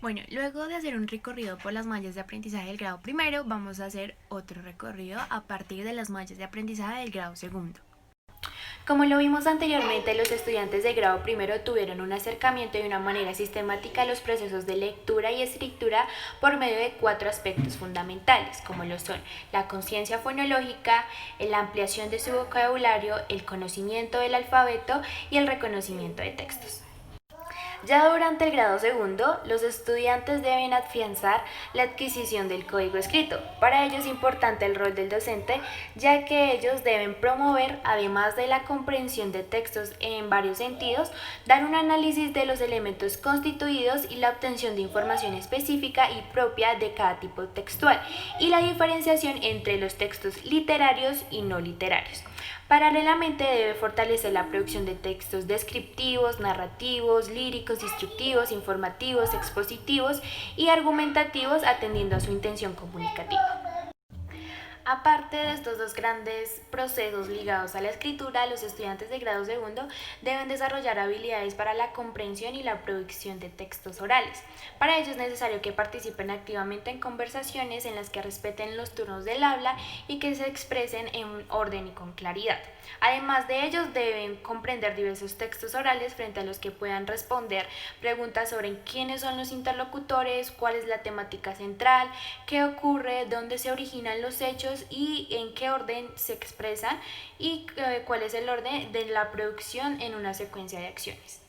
Bueno, luego de hacer un recorrido por las mallas de aprendizaje del grado primero, vamos a hacer otro recorrido a partir de las mallas de aprendizaje del grado segundo. Como lo vimos anteriormente, los estudiantes de grado primero tuvieron un acercamiento de una manera sistemática a los procesos de lectura y escritura por medio de 4 aspectos fundamentales, como lo son la conciencia fonológica, la ampliación de su vocabulario, el conocimiento del alfabeto y el reconocimiento de textos. Ya durante el grado segundo, los estudiantes deben afianzar la adquisición del código escrito. Para ello es importante el rol del docente, ya que ellos deben promover, además de la comprensión de textos en varios sentidos, dar un análisis de los elementos constituidos y la obtención de información específica y propia de cada tipo textual, y la diferenciación entre los textos literarios y no literarios. Paralelamente debe fortalecer la producción de textos descriptivos, narrativos, líricos, instructivos, informativos, expositivos y argumentativos atendiendo a su intención comunicativa. Aparte de estos dos grandes procesos ligados a la escritura, los estudiantes de grado segundo deben desarrollar habilidades para la comprensión y la producción de textos orales. Para ello es necesario que participen activamente en conversaciones en las que respeten los turnos del habla y que se expresen en orden y con claridad. Además de ellos, deben comprender diversos textos orales frente a los que puedan responder preguntas sobre quiénes son los interlocutores, cuál es la temática central, qué ocurre, dónde se originan los hechos y en qué orden se expresan y cuál es el orden de la producción en una secuencia de acciones.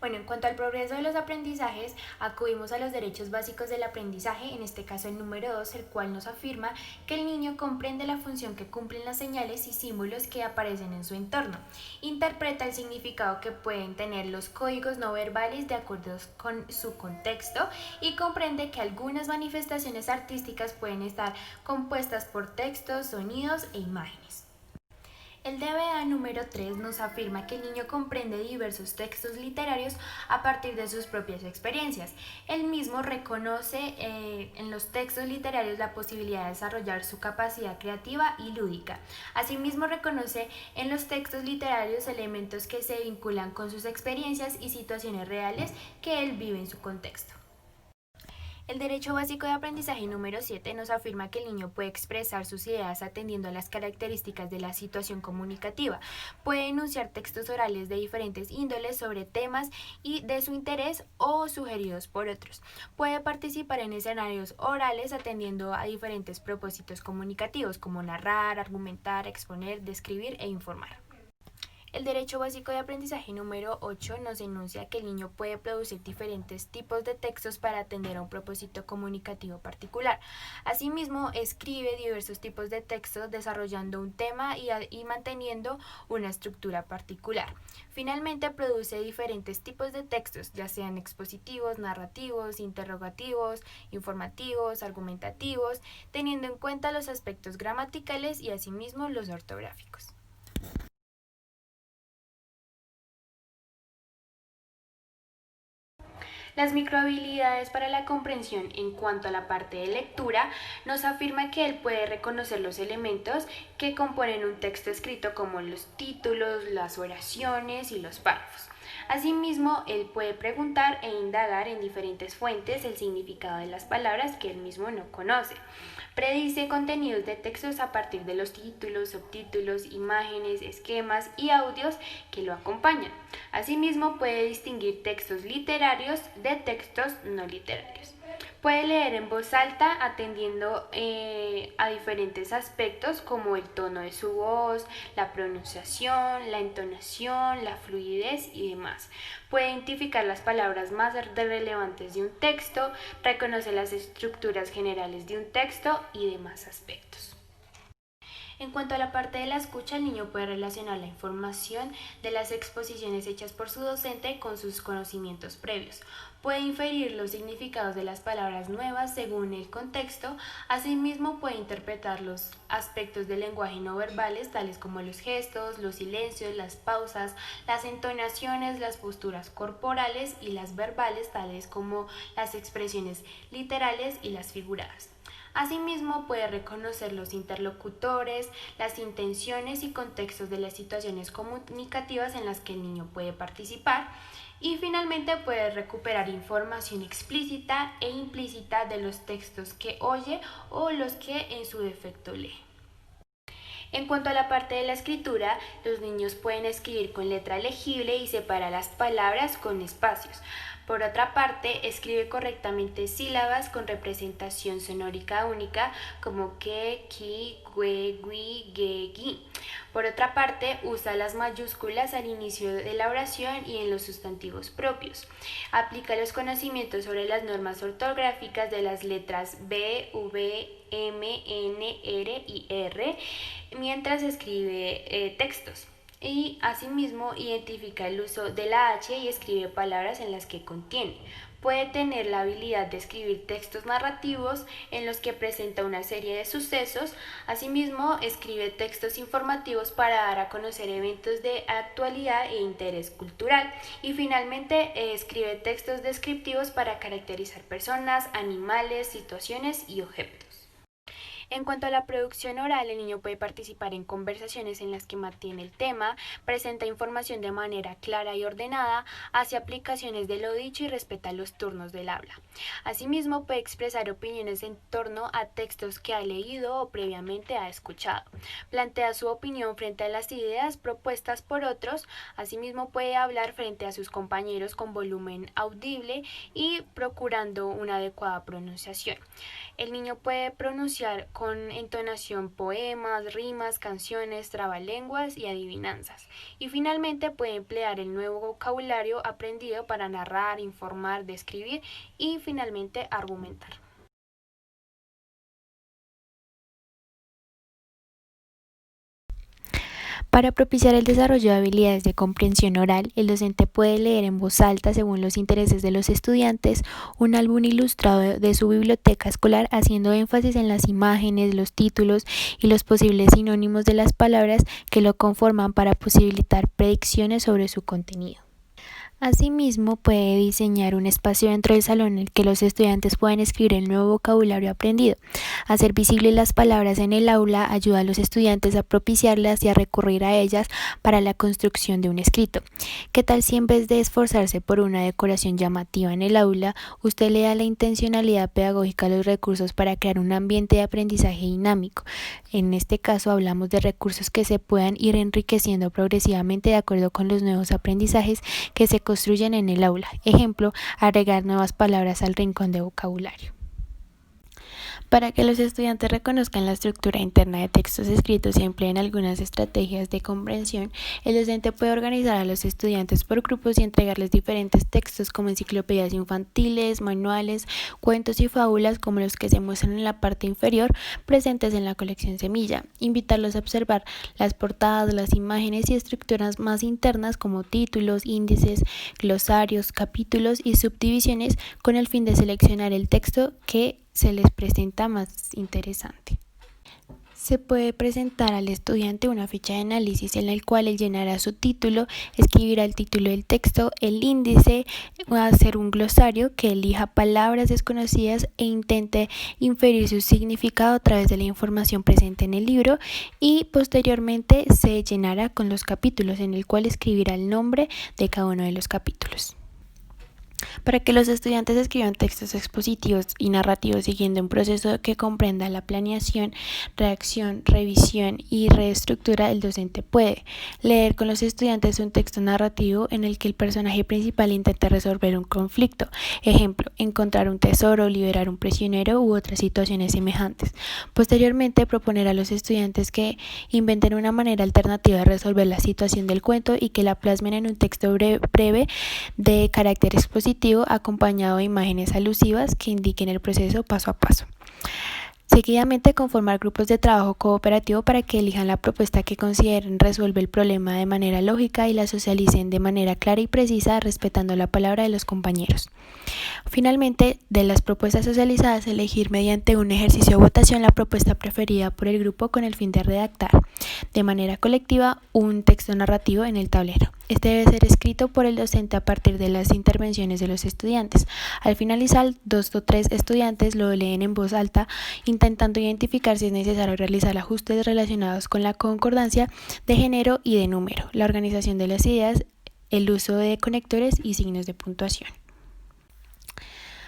Bueno, en cuanto al progreso de los aprendizajes, acudimos a los derechos básicos del aprendizaje, en este caso el número 2, el cual nos afirma que el niño comprende la función que cumplen las señales y símbolos que aparecen en su entorno, interpreta el significado que pueden tener los códigos no verbales de acuerdo con su contexto y comprende que algunas manifestaciones artísticas pueden estar compuestas por textos, sonidos e imágenes. El DBA número 3 nos afirma que el niño comprende diversos textos literarios a partir de sus propias experiencias. El mismo reconoce en los textos literarios la posibilidad de desarrollar su capacidad creativa y lúdica. Asimismo, reconoce en los textos literarios elementos que se vinculan con sus experiencias y situaciones reales que él vive en su contexto. El derecho básico de aprendizaje número 7 nos afirma que el niño puede expresar sus ideas atendiendo a las características de la situación comunicativa, puede enunciar textos orales de diferentes índoles sobre temas y de su interés o sugeridos por otros, puede participar en escenarios orales atendiendo a diferentes propósitos comunicativos como narrar, argumentar, exponer, describir e informar. El derecho básico de aprendizaje número 8 nos enuncia que el niño puede producir diferentes tipos de textos para atender a un propósito comunicativo particular. Asimismo, escribe diversos tipos de textos desarrollando un tema y manteniendo una estructura particular. Finalmente, produce diferentes tipos de textos, ya sean expositivos, narrativos, interrogativos, informativos, argumentativos, teniendo en cuenta los aspectos gramaticales y asimismo los ortográficos. Las microhabilidades para la comprensión en cuanto a la parte de lectura nos afirma que él puede reconocer los elementos que componen un texto escrito como los títulos, las oraciones y los párrafos. Asimismo, él puede preguntar e indagar en diferentes fuentes el significado de las palabras que él mismo no conoce. Predice contenidos de textos a partir de los títulos, subtítulos, imágenes, esquemas y audios que lo acompañan. Asimismo, puede distinguir textos literarios de textos no literarios. Puede leer en voz alta atendiendo a diferentes aspectos como el tono de su voz, la pronunciación, la entonación, la fluidez y demás. Puede identificar las palabras más relevantes de un texto, reconoce las estructuras generales de un texto y demás aspectos. En cuanto a la parte de la escucha, el niño puede relacionar la información de las exposiciones hechas por su docente con sus conocimientos previos. Puede inferir los significados de las palabras nuevas según el contexto. Asimismo, puede interpretar los aspectos del lenguaje no verbales, tales como los gestos, los silencios, las pausas, las entonaciones, las posturas corporales y las verbales, tales como las expresiones literales y las figuradas. Asimismo, puede reconocer los interlocutores, las intenciones y contextos de las situaciones comunicativas en las que el niño puede participar. Y finalmente puede recuperar información explícita e implícita de los textos que oye o los que en su defecto lee. En cuanto a la parte de la escritura, los niños pueden escribir con letra legible y separar las palabras con espacios. Por otra parte, escribe correctamente sílabas con representación sonórica única como que, ki, gue, gui, ge, gi. Por otra parte, usa las mayúsculas al inicio de la oración y en los sustantivos propios. Aplica los conocimientos sobre las normas ortográficas de las letras B, V, M, N, R y R mientras escribe textos. Y asimismo identifica el uso de la H y escribe palabras en las que contiene. Puede tener la habilidad de escribir textos narrativos en los que presenta una serie de sucesos. Asimismo, escribe textos informativos para dar a conocer eventos de actualidad e interés cultural. Y finalmente, escribe textos descriptivos para caracterizar personas, animales, situaciones y objetos. En cuanto a la producción oral, el niño puede participar en conversaciones en las que mantiene el tema, presenta información de manera clara y ordenada, hace aplicaciones de lo dicho y respeta los turnos del habla. Asimismo, puede expresar opiniones en torno a textos que ha leído o previamente ha escuchado. Plantea su opinión frente a las ideas propuestas por otros. Asimismo, puede hablar frente a sus compañeros con volumen audible y procurando una adecuada pronunciación. El niño puede pronunciar con entonación poemas, rimas, canciones, trabalenguas y adivinanzas. Y finalmente puede emplear el nuevo vocabulario aprendido para narrar, informar, describir y finalmente argumentar. Para propiciar el desarrollo de habilidades de comprensión oral, el docente puede leer en voz alta, según los intereses de los estudiantes, un álbum ilustrado de su biblioteca escolar, haciendo énfasis en las imágenes, los títulos y los posibles sinónimos de las palabras que lo conforman para posibilitar predicciones sobre su contenido. Asimismo, puede diseñar un espacio dentro del salón en el que los estudiantes puedan escribir el nuevo vocabulario aprendido. Hacer visibles las palabras en el aula ayuda a los estudiantes a propiciarlas y a recurrir a ellas para la construcción de un escrito. ¿Qué tal si en vez de esforzarse por una decoración llamativa en el aula, usted le da la intencionalidad pedagógica a los recursos para crear un ambiente de aprendizaje dinámico? En este caso hablamos de recursos que se puedan ir enriqueciendo progresivamente de acuerdo con los nuevos aprendizajes que se construyen en el aula. Ejemplo, agregar nuevas palabras al rincón de vocabulario. Para que los estudiantes reconozcan la estructura interna de textos escritos y empleen algunas estrategias de comprensión, el docente puede organizar a los estudiantes por grupos y entregarles diferentes textos como enciclopedias infantiles, manuales, cuentos y fábulas como los que se muestran en la parte inferior presentes en la colección Semilla. Invitarlos a observar las portadas, las imágenes y estructuras más internas como títulos, índices, glosarios, capítulos y subdivisiones con el fin de seleccionar el texto que se les presenta más interesante. Se puede presentar al estudiante una ficha de análisis en la cual él llenará su título, escribirá el título del texto, el índice, va a hacer un glosario que elija palabras desconocidas e intente inferir su significado a través de la información presente en el libro y posteriormente se llenará con los capítulos en el cual escribirá el nombre de cada uno de los capítulos. Para que los estudiantes escriban textos expositivos y narrativos siguiendo un proceso que comprenda la planeación, redacción, revisión y reestructura, el docente puede leer con los estudiantes un texto narrativo en el que el personaje principal intente resolver un conflicto, ejemplo, encontrar un tesoro, liberar un prisionero u otras situaciones semejantes. Posteriormente, proponer a los estudiantes que inventen una manera alternativa de resolver la situación del cuento y que la plasmen en un texto breve de carácter expositivo acompañado de imágenes alusivas que indiquen el proceso paso a paso. Seguidamente, conformar grupos de trabajo cooperativo para que elijan la propuesta que consideren resuelve el problema de manera lógica y la socialicen de manera clara y precisa, respetando la palabra de los compañeros. Finalmente, de las propuestas socializadas, elegir mediante un ejercicio de votación la propuesta preferida por el grupo con el fin de redactar de manera colectiva un texto narrativo en el tablero. Este debe ser escrito por el docente a partir de las intervenciones de los estudiantes. Al finalizar, 2 o 3 estudiantes lo leen en voz alta, intentando identificar si es necesario realizar ajustes relacionados con la concordancia de género y de número, la organización de las ideas, el uso de conectores y signos de puntuación.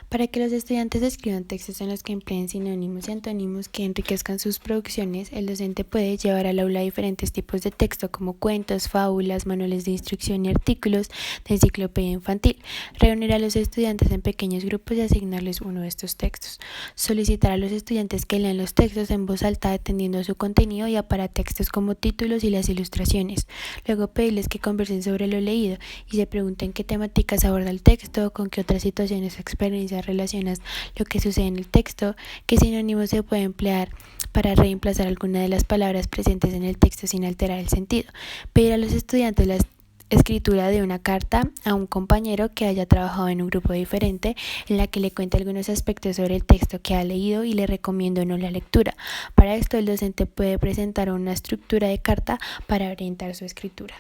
Para que los estudiantes escriban textos en los que empleen sinónimos y antónimos que enriquezcan sus producciones, el docente puede llevar al aula diferentes tipos de texto como cuentos, fábulas, manuales de instrucción y artículos de enciclopedia infantil, reunir a los estudiantes en pequeños grupos y asignarles uno de estos textos, solicitar a los estudiantes que lean los textos en voz alta atendiendo a su contenido y a paratextos como títulos y las ilustraciones, luego pedirles que conversen sobre lo leído y se pregunten qué temáticas aborda el texto, con qué otras situaciones o experiencias relacionas lo que sucede en el texto, qué sinónimos se puede emplear para reemplazar alguna de las palabras presentes en el texto sin alterar el sentido. Pedir a los estudiantes la escritura de una carta a un compañero que haya trabajado en un grupo diferente en la que le cuente algunos aspectos sobre el texto que ha leído y le recomiendo o no la lectura. Para esto el docente puede presentar una estructura de carta para orientar su escritura.